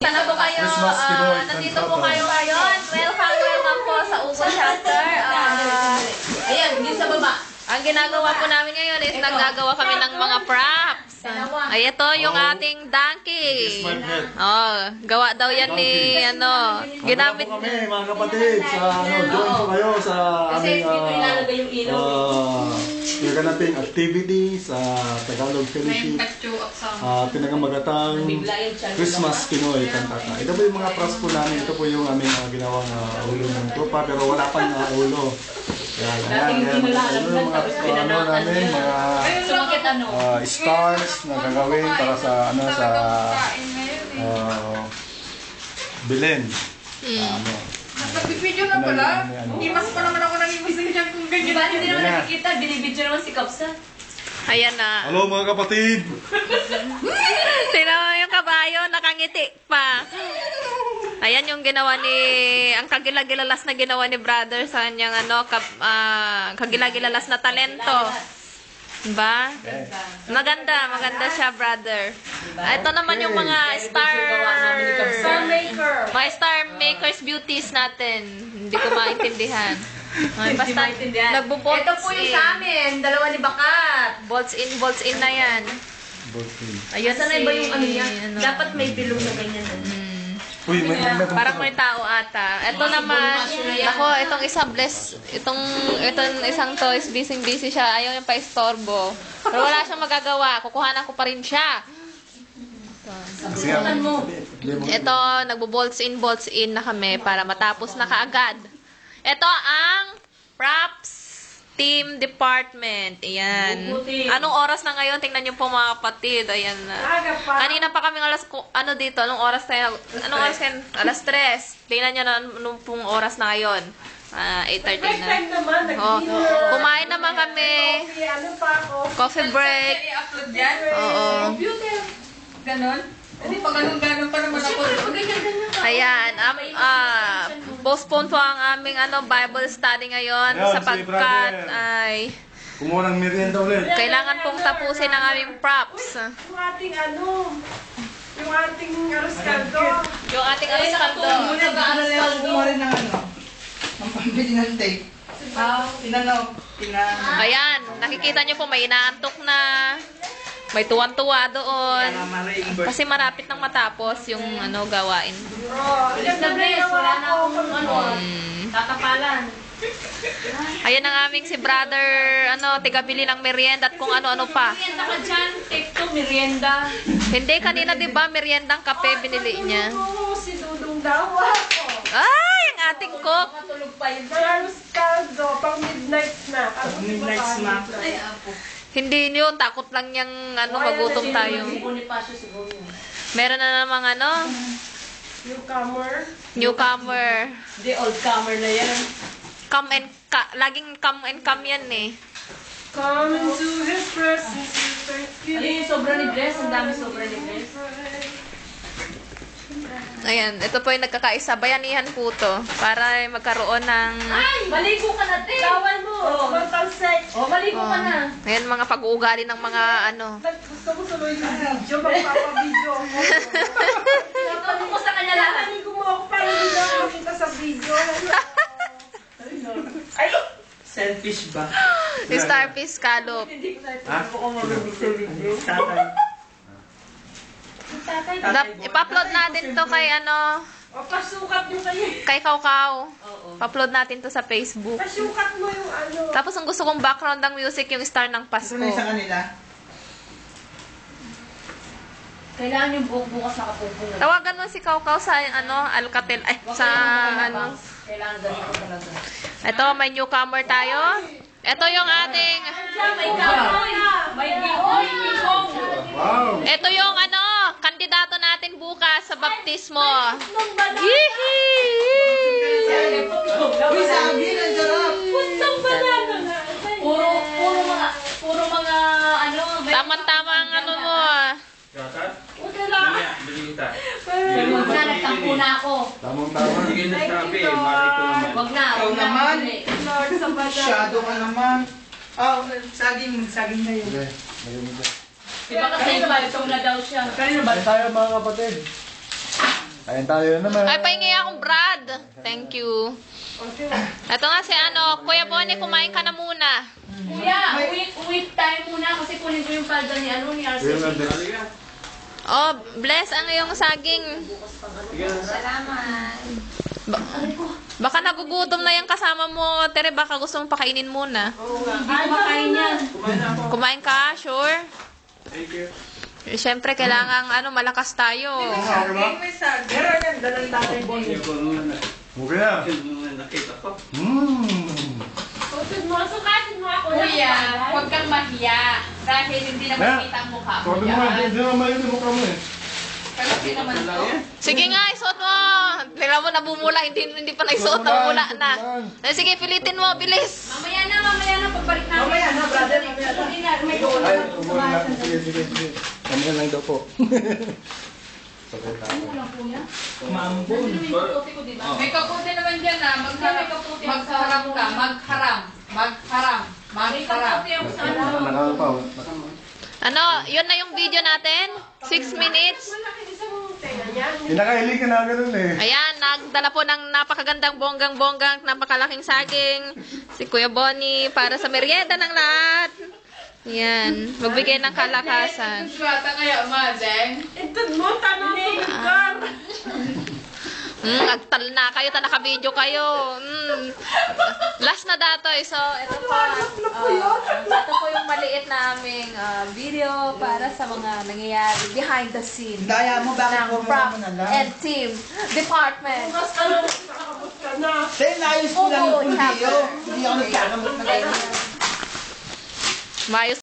Sana po kayo, nandito po kayo ngayon. Welcome po sa Ugo Shelter. Ayan, din sa baba. Ang ginagawa po namin ngayon is naggagawa kami ng mga props. Ay, ito yung ating donkey. Oh, gawa daw yan ni, ginamit. Kami, mga kapatid, join po kayo sa aming naganaping activity sa Tagalog Fellowship. Pinagamagatang Christmas Pinoy Kantata. Ito po yung mga props po namin. Ito po yung aming ginawang ulo ng tropa, pero wala pang ulo. Yan, yung mga namin, mga stars na gagawin para sa Belen. Nagbibideo na pala. Imas pa naman ako nang-imisig dyan kung ganyan. Hindi naman nakikita, binibidyo naman si Kapsa. Ayan na. Hello mga kapatid! Tingnan mo yung kabayo, nakangiti pa. Ayan yung ginawa ni, ang kagilagilalas na ginawa ni brother sa kanyang kagilagilalas na talento. Diba? Maganda siya, brother. Ito naman yung mga star makers beauties natin. Hindi ko maintindihan. Basta nagbo-bolts. Ito po yung sa amin. Dalawa ni Bakat. Bolts in na yan. Ayun Sana iba yung ano niya. Dapat may bilog na ganyan. Uy, parang may tao ata. Ito naman, ako, itong isang to is busy siya. Ayaw yung pa-istorbo. Pero wala siyang magagawa. Kukuhanan ko pa rin siya. Ito, nagbo-bolts in na kami para matapos na kaagad. Ito ang props team department. Ayan. Anong oras na ngayon? Tingnan niyo po mga kapatid. Ayan na. Kanina pa kami dito. Anong oras tayo? Alas 3. Tingnan niyo na anong pong oras na ngayon. 8:30 na. Kumain naman kami. Coffee break. Oo. Ganon? Hindi pa ganon pa naman ako. Ayan, postpone po ang aming Bible study ngayon sapagkat ay kumuha ng merienda ulit. Kailangan pong tapusin ang aming props. Yung ating arroz caldo. Yung ating arroz caldo. Kumuha rin ng ang pambili ng tape. Ayan, nakikita nyo po may inaantok na. May tuwan-tuwa doon. Kasi marapit nang matapos yung gawain. Wala na akong tatapalan. Ayan ang aming si brother, tigabili ng merienda at kung ano-ano pa. Merienda ka dyan. Take to, merienda. Hindi, kanina diba meriendang kape binili niya. Si Dudong daw. Ay, ang ating cook. Matulog pa yun. Arroz caldo, pang midnight snack. Midnight snack. Ay, apo. Hindi yun, takot lang yung magutom tayo. Meron na namang newcomer. Hindi, old comer na yan. Laging come and come yan eh. Come into his presence. Ay, sobra ni Bless. Ang dami sobra ni Bless. Ayan, ito po yung nagkakaisa. Bayanihan po to. Para magkaroon ng... Ay! Maligo ka na, te! Bawal mo! Maligo ka na. Ayan, mga pag-uugali ng mga Gusto mo tuloy yung video, magpapabideo ako. Ito mo sa kanya lahat. Maligo mo ako para hindi na makita sa video. Ay! Selfish ba? Starfish scallop. Ako ko marunong sa video. Ipa-upload natin to kay Pasukat mo kayo. kay Kaukau. Pa-upload natin to sa Facebook. Pasukat mo yung Tapos ang gusto kong background ng music yung star ng Pasko. Ito na sa kanila. Kailangan yung bukas nakapupong. Tawagan mo si Kaukau sa Alcatel sa Kailangan ganito talaga. Ito may newcomer tayo. Ito yung ating May kamoy! May bihon! Wow! ito yung kandidato natin bukas sa baptismo. Uy, sabi na sarap. Puntang banana nga. Puro mga Tama-tama ang mo. Wala lang. Wag na, nagtampo na ako. Tamang-tama. Wag na. Ikaw naman. Lord, sa banana. Shadow ka naman. Saging na yun. Okay. Diba kasi itong na daw siya. Tayo mga kapatid. Kain tayo naman. Ay, pahingi akong Brad. Thank you. Ito nga si Kuya Bonnie, kumain ka na muna. Kuya, uwi tayo muna kasi kunin ko yung palda ni Yun na RC. din. Oh, bless ang iyong saging. Salamat. Baka nagugutom na yung kasama mo. Tere, baka gusto mong pakainin muna. Hindi ko makain yan. Kumain ka, sure? Siyempre, kailangan malakas tayo. Meron yan, dalang tatay Bonnie. Okay na. Sukatin mo ako. Kuya, huwag kang mahiya. Dahil hindi na makita ang mukha mo. Sabi mo, hindi naman yun yung mukha mo eh. Pero hindi naman ito. Sige nga, isuot mo. Tingnan mo, nabumula. Hindi pa naisuot, nabumula na. Sige, pilitin mo, bilis. Mamaya na, pagbalik namin. Mamaya na, brother, mamaya na. Hindi na, may Ay, umuwi na. Sige. Mamaya lang daw po. May kaputi naman dyan na. Magharap ka. Magharam. Nakakal pa. Yun na yung video natin. 6 minutes. Kinakahilig ka na ganun eh. Ayan, nagdala po ng napakagandang bonggang-bonggang, napakalaking saging. Si Kuya Bonnie para sa merienda ng lahat. Yan, magbigay ng kalakasan. Suwata kaya umadeng. Ito mo, tanong mo, lugar. Agtal na kayo, naka-video kayo. Last na datoy. So, ito po yung maliit naming video para sa mga nangyayari behind the scene Daya mo, bakit ng ko prop mo na lang? and team department. Nakakabot ka na. Then, ayos ko lang Oo, yung pundiyo. chopper. Hindi ako nagkakamot na ganyan. Mayos